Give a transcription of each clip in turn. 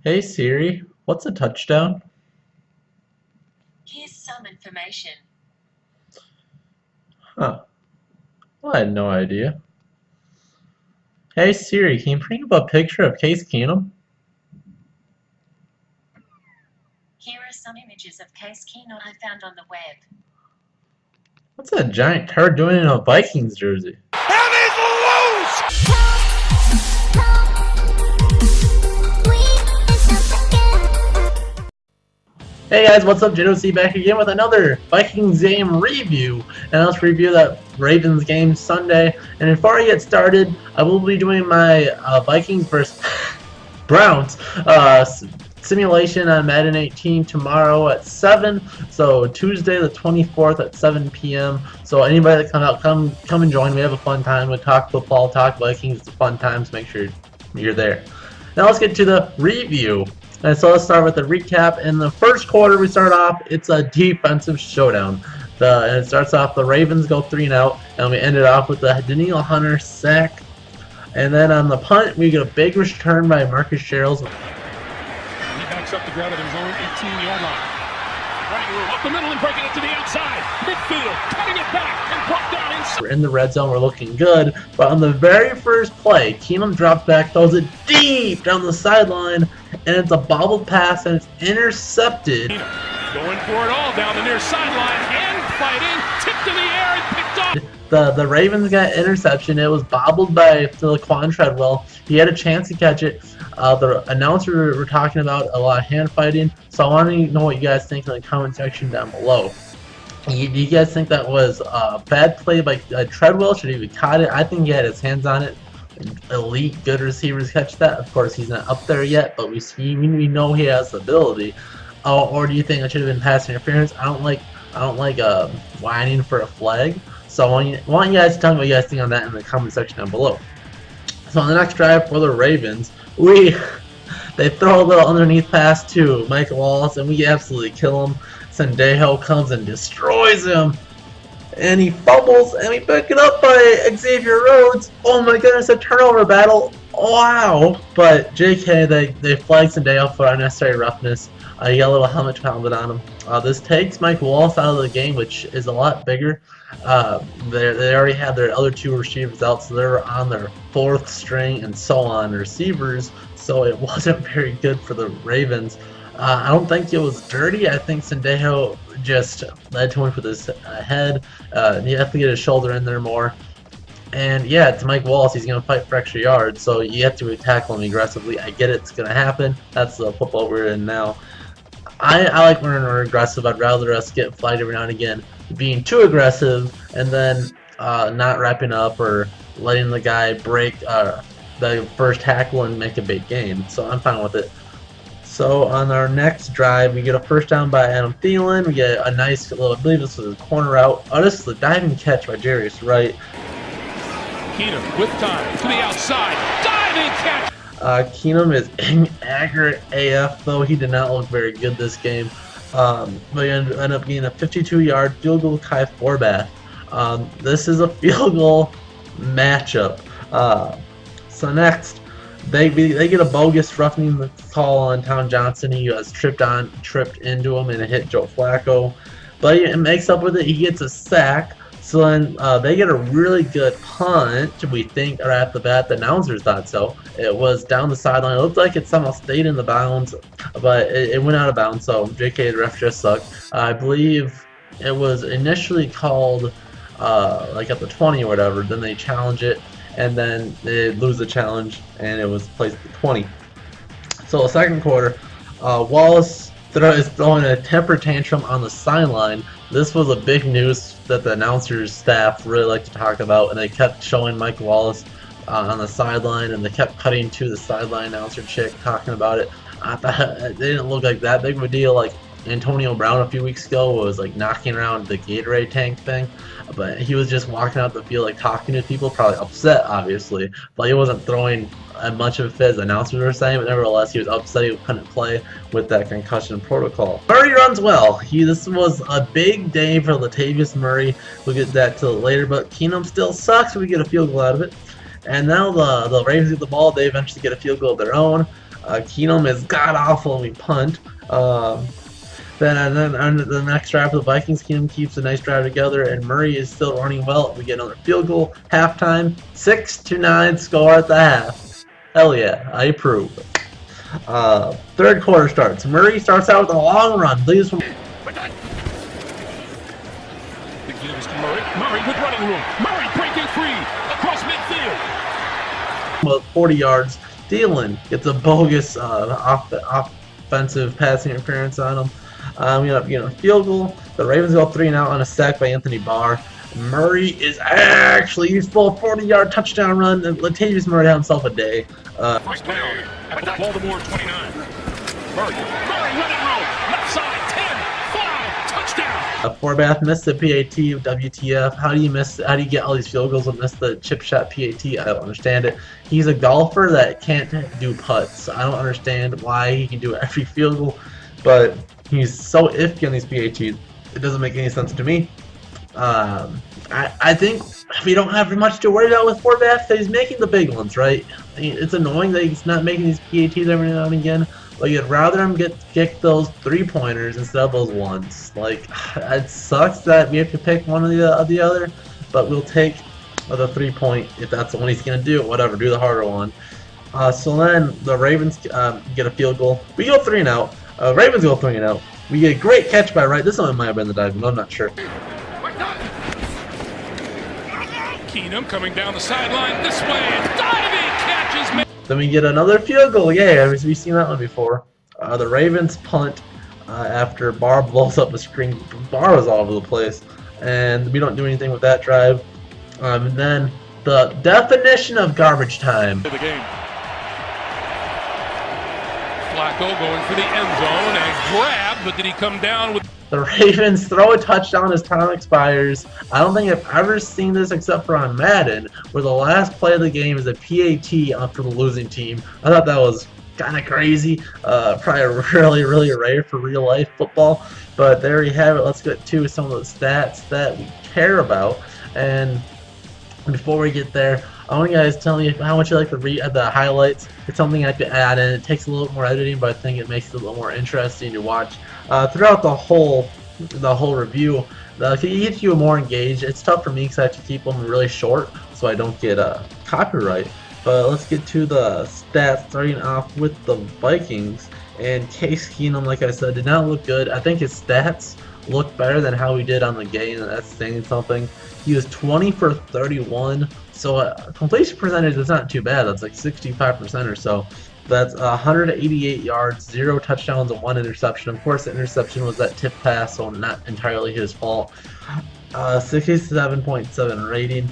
Hey Siri, what's a touchdown? Here's some information. Huh. Well, I had no idea. Hey Siri, can you bring up a picture of Case Keenum? Here are some images of Case Keenum I found on the web. What's that giant turd doing in a Vikings jersey? And he's loose! Hey guys, what's up? JC back again with another Vikings game review. And let's review that Ravens game Sunday. And before I get started, I will be doing my Vikings versus Browns simulation on Madden 18 tomorrow at 7. So Tuesday the 24th at 7 p.m. So anybody that come and join. We have a fun time. We talk football, talk Vikings. It's a fun time. So make sure you're there. Now let's get to the review. And so let's start with the recap. In the first quarter, we start off. It's a defensive showdown. And it starts off. The Ravens go 3-0, and we ended off with the Danielle Hunter sack. And then on the punt, we get a big return by Marcus Sherrills. He backs up the grab at his own 18-yard line. Running room up the middle and breaking it to the outside. Midfield, cutting it back and brought down inside. We're in the red zone. We're looking good. But on the very first play, Keenum drops back, throws it deep down the sideline, and it's a bobbled pass, and it's intercepted. Going for it all down the near sideline and fighting. Tipped in the air and picked up. The Ravens got interception. It was bobbled by Laquan Treadwell. He had a chance to catch it. The announcer were talking about a lot of hand fighting. So I want to know what you guys think in the comment section down below. Do you guys think that was a bad play by Treadwell? Should he have caught it? I think he had his hands on it. Elite, good receivers catch that. Of course, he's not up there yet, but we know he has the ability. Or do you think it should have been pass interference? I don't like whining for a flag. So I want you guys to tell me what you guys think on that in the comment section down below. So on the next drive for the Ravens, they throw a little underneath pass to Mike Wallace, and we absolutely kill him. Sendejo comes and destroys him, and he fumbles, and we pick it up by Xavier Rhodes. Oh my goodness, a turnover battle! Wow! But JK, they flag Sendejo for unnecessary roughness. He got a little helmet pounded on him. This takes Mike Wallace out of the game, which is a lot bigger. They already had their other two receivers out, so they were on their fourth string and so on receivers. So it wasn't very good for the Ravens. I don't think it was dirty. I think Sendejo just led to him with his head. He had to get his shoulder in there more. And yeah, it's Mike Wallace. He's going to fight for extra yards, so you have to tackle him aggressively. I get it. It's going to happen. That's the football we're in now. I like when we're aggressive. I'd rather us get flagged every now and again. Being too aggressive and then not wrapping up or letting the guy break the first tackle and make a big gain. So I'm fine with it. So on our next drive, we get a first down by Adam Thielen. We get a nice little, I believe this was a corner route. Oh, this is a diving catch by Jarius Wright. Keenum with time to the outside. Diving catch. Keenum is inaccurate AF, though. He did not look very good this game. But he ended up getting a 52-yard field goal Kai Forbath. This is a field goal matchup. So next, they get a bogus roughing call on Tom Johnson. He was tripped into him and it hit Joe Flacco. But it makes up with it. He gets a sack. So then they get a really good punt, we think, right at the bat. The announcers thought so. It was down the sideline. It looked like it somehow stayed in the bounds, but it went out of bounds. So JK, the ref just sucked. I believe it was initially called like at the 20 or whatever. Then they challenge it, and then they lose the challenge, and it was placed at the 20. So the second quarter, Wallace is throwing a temper tantrum on the sideline. This was a big news that the announcers staff really like to talk about, and they kept showing Mike Wallace on the sideline, and they kept cutting to the sideline announcer chick talking about it. I thought it didn't look like that big of a deal. Like Antonio Brown a few weeks ago was like knocking around the Gatorade tank thing, but he was just walking out the field like talking to people, probably upset obviously, but he wasn't throwing much of a fit, as announcers were saying, but nevertheless he was upset he couldn't play with that concussion protocol. Murray runs well. This was a big day for Latavius Murray. We'll get that till later, but Keenum still sucks. We get a field goal out of it. And now the Ravens get the ball. They eventually get a field goal of their own. Keenum is god awful and we punt. Then on the next drive for the Vikings, Keenum keeps a nice drive together, and Murray is still running well. We get another field goal. Halftime, 6-9 score at the half. Hell yeah, I approve. Third quarter starts. Murray starts out with a long run. Leaves from. Big gives to Murray. Murray with running room. Murray breaking free across midfield. With 40 yards. Thielen gets a bogus offensive passing interference on him. We end up getting a field goal. The Ravens go 3-and-out on a sack by Anthony Barr. Murray is actually useful. 40-yard touchdown run. And Latavius Murray had himself a day. First down at the Baltimore 29. Murray running room. Left side 10, 5, touchdown. Forbath missed the PAT. WTF? How do you get all these field goals and miss the chip shot PAT? I don't understand it. He's a golfer that can't do putts. I don't understand why he can do every field goal, but he's so iffy on these PATs. It doesn't make any sense to me. I think we don't have much to worry about with Forbath. He's making the big ones, right? It's annoying that he's not making these PATs every now and again. Like, I'd rather him kick those 3-pointers instead of those ones. Like, it sucks that we have to pick one or the other, but we'll take the 3-point if that's the one he's gonna do. Whatever, do the harder one. So then the Ravens get a field goal. We go 3-and-out. Ravens go 3-and-out. We get a great catch by Wright. This one might have been the dive, but I'm not sure. Keenum coming down the sideline this way. Diving catches. Then we get another field goal. Yeah, we've seen that one before. The Ravens punt after Barr blows up the screen. Barr was all over the place, and we don't do anything with that drive. And then the definition of garbage time. The game. Flacco going for the end zone and grab, but did he come down with? The Ravens throw a touchdown as time expires. I don't think I've ever seen this except for on Madden, where the last play of the game is a PAT for the losing team. I thought that was kind of crazy. Probably really rare for real life football. But there you have it. Let's get to some of the stats that we care about. And before we get there, I want you guys to tell me how much you like to read the highlights. It's something I could add in. It takes a little more editing, but I think it makes it a little more interesting to watch throughout the whole review. It gets you more engaged. It's tough for me because I have to keep them really short so I don't get copyright. But let's get to the stats, starting off with the Vikings. And Case Keenum, like I said, did not look good. I think his stats look better than how he did on the game, and that's saying something. He was 20 for 31, so completion percentage is not too bad. That's like 65% or so. That's 188 yards, 0 touchdowns, and 1 interception. Of course, the interception was that tip pass, so not entirely his fault. 67.7 rating.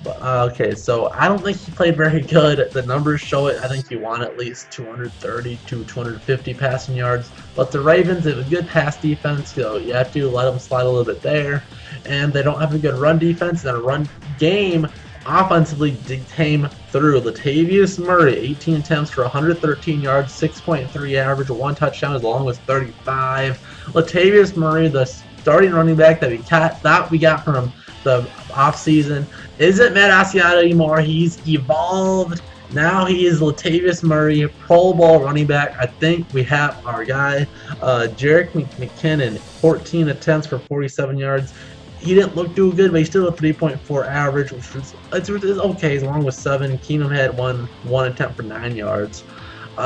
Okay, so I don't think he played very good. The numbers show it. I think he won at least 230 to 250 passing yards. But the Ravens have a good pass defense, so you have to let them slide a little bit there. And they don't have a good run defense, and a run game offensively came through. Latavius Murray, 18 attempts for 113 yards, 6.3 average, 1 touchdown as long as 35. Latavius Murray, the starting running back that we got from the offseason, isn't Matt Asiata anymore. He's evolved. Now he is Latavius Murray, Pro Bowl running back. I think we have our guy. Jerick McKinnon, 14 attempts for 47 yards. He didn't look too good, but he's still a 3.4 average, which is okay, as long with 7. Keenum had one attempt for 9 yards.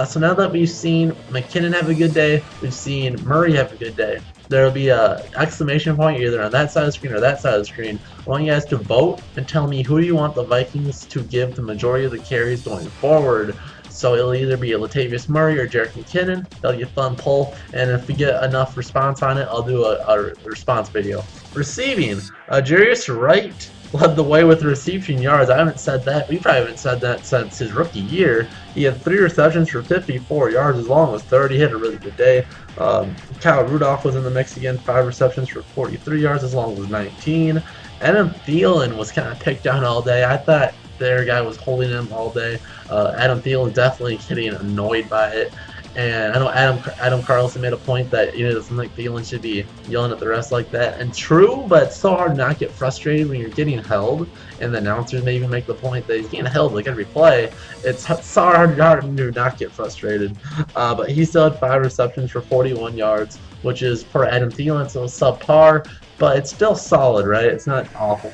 So now that we've seen McKinnon have a good day, we've seen Murray have a good day. There will be a exclamation point either on that side of the screen or that side of the screen. I want you guys to vote and tell me who do you want the Vikings to give the majority of the carries going forward. So it'll either be a Latavius Murray or Jerick McKinnon. That'll be a fun poll, and if we get enough response on it, I'll do a response video. Receiving, Jarius Wright led the way with reception yards. I haven't said that. We probably haven't said that since his rookie year. He had 3 receptions for 54 yards as long as 30. He had a really good day. Kyle Rudolph was in the mix again, 5 receptions for 43 yards as long as 19. Adam Thielen was kind of picked down all day. I thought their guy was holding him all day. Adam Thielen definitely getting annoyed by it. And I know Adam Carlson made a point that it doesn't think Thielen should be yelling at the refs like that. And true, but it's so hard to not get frustrated when you're getting held. And the announcers may even make the point that he's getting held like every play. It's so hard to not get frustrated. But he still had 5 receptions for 41 yards, which is for Adam Thielen, so subpar. But it's still solid, right? It's not awful.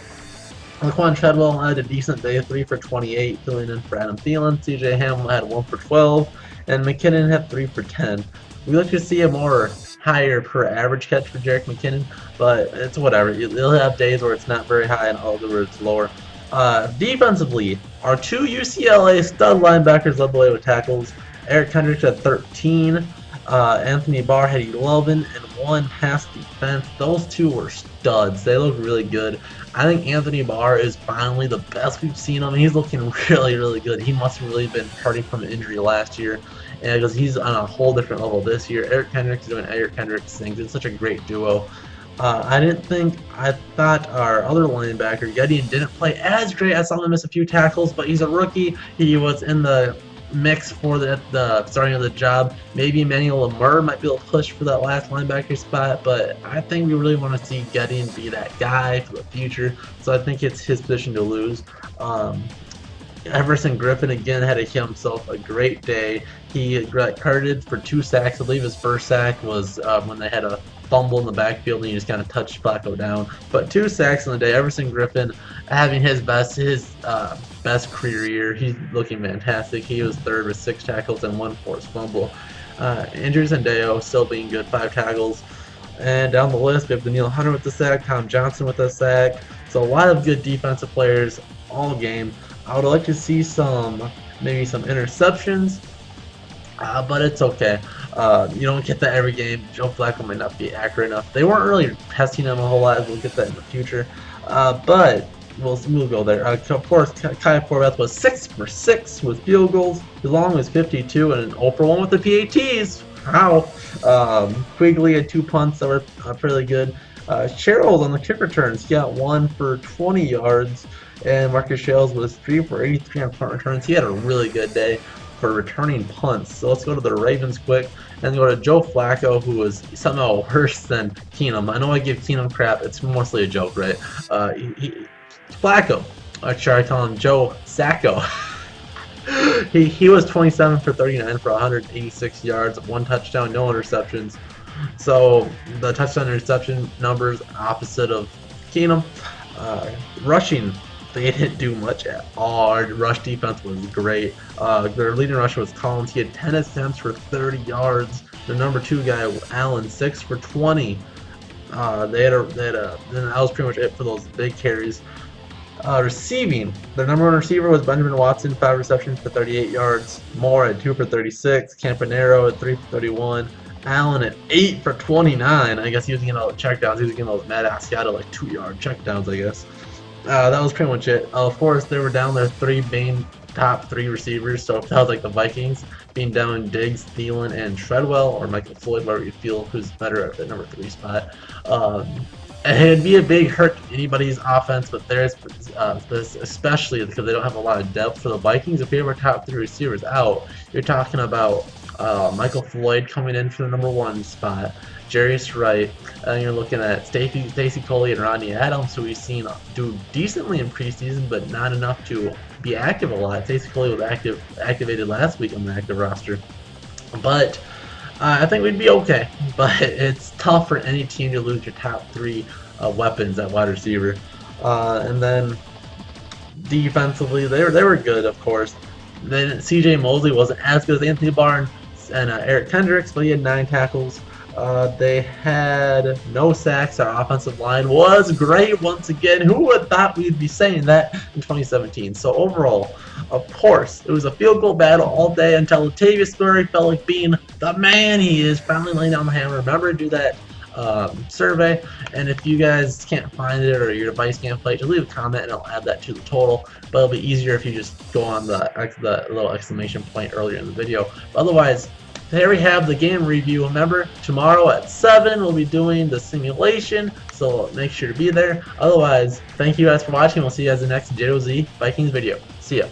Laquan Treadwell had a decent day, 3 for 28, filling in for Adam Thielen. CJ Hamilton had 1 for 12, and McKinnon had 3 for 10. We like to see a more higher per average catch for Jerick McKinnon, but it's whatever. You'll have days where it's not very high and others where it's lower. Defensively, our 2 UCLA stud linebackers led the way with tackles. Eric Kendricks had 13. Anthony Barr had 11 and 1 pass defense. Those 2 were studs. They look really good. I think Anthony Barr is finally the best we've seen him. He's looking really, really good. He must have really been hurting from an injury last year, and because he's on a whole different level this year. Eric Kendricks is doing Eric Kendricks things. It's such a great duo. I thought our other linebacker, Gideon, didn't play as great. I saw him miss a few tackles, but he's a rookie. He was in the mix for the starting of the job. Maybe Emmanuel Lamur might be able to push for that last linebacker spot, but I think we really want to see Gideon be that guy for the future, so I think it's his position to lose. Everson Griffin again had himself a great day. He got credited for 2 sacks. I believe his first sack was when they had a fumble in the backfield and he just kind of touched Flacco down. But 2 sacks in the day. Everson Griffin having his best career year. He's looking fantastic. He was 3rd with 6 tackles and 1 forced fumble. Andrew Zendeo still being good, 5 tackles. And down the list, we have Daniil Hunter with the sack, Tom Johnson with the sack. So a lot of good defensive players all game. I would like to see maybe some interceptions, but it's okay. You don't get that every game. Joe Flacco might not be accurate enough. They weren't really testing him a whole lot. We'll get that in the future, but we'll go there. Of course, Kai Forbath was 6 for 6 with field goals. DeLong was 52 and an 0 for 1 with the PATs. Wow. Quigley had 2 punts that were pretty good. Sherrill on the kick returns. He got 1 for 20 yards. And Marcus Shales was 3 for 83 on punt returns. He had a really good day for returning punts. So let's go to the Ravens quick and go to Joe Flacco, who was somehow worse than Keenum. I know I give Keenum crap. It's mostly a joke, right? Flacco. Actually, I call him Joe Sacco. he was 27 for 39 for 186 yards, 1 touchdown, no interceptions. So the touchdown interception numbers opposite of Keenum. Rushing, they didn't do much at all. Our rush defense was great. Their leading rusher was Collins. He had 10 attempts for 30 yards. The number 2 guy, Allen, 6 for 20. Then that was pretty much it for those big carries. Receiving, their number 1 receiver was Benjamin Watson, 5 receptions for 38 yards. Moore at 2 for 36. Campanero at 3 for 31. Allen at 8 for 29. I guess he was getting all the checkdowns. He was getting those Matt Ascata like 2-yard checkdowns, I guess. That was pretty much it. Of course, they were down their 3 main top 3 receivers, so that was like the Vikings being down Diggs, Thielen, and Treadwell, or Michael Floyd, whatever you feel who's better at the number 3 spot. And it'd be a big hurt to anybody's offense, but theirs, especially because they don't have a lot of depth for the Vikings. If you have our top 3 receivers out, you're talking about Michael Floyd coming in for the number 1 spot, Jarius Wright, and you're looking at Stacy Coley and Rodney Adams, who we've seen do decently in preseason, but not enough to be active a lot. Stacy Coley was activated last week on the active roster, but I think we'd be okay. But it's tough for any team to lose your top 3 weapons at wide receiver. And then defensively, they were good, of course. Then C.J. Mosley wasn't as good as Anthony Barr and Eric Kendricks, but he had 9 tackles. They had no sacks. Our offensive line was great once again. Who would have thought we'd be saying that in 2017? So overall, of course, it was a field goal battle all day until Latavius Murray felt like being the man he is, finally laying down the hammer. Remember to do that survey, and if you guys can't find it or your device can't play it, just leave a comment and I'll add that to the total. But it'll be easier if you just go on the little exclamation point earlier in the video. But otherwise, there we have the game review. Remember, tomorrow at 7 we'll be doing the simulation, so make sure to be there. Otherwise, thank you guys for watching. We'll see you guys in the next JOZ Vikings video. See ya.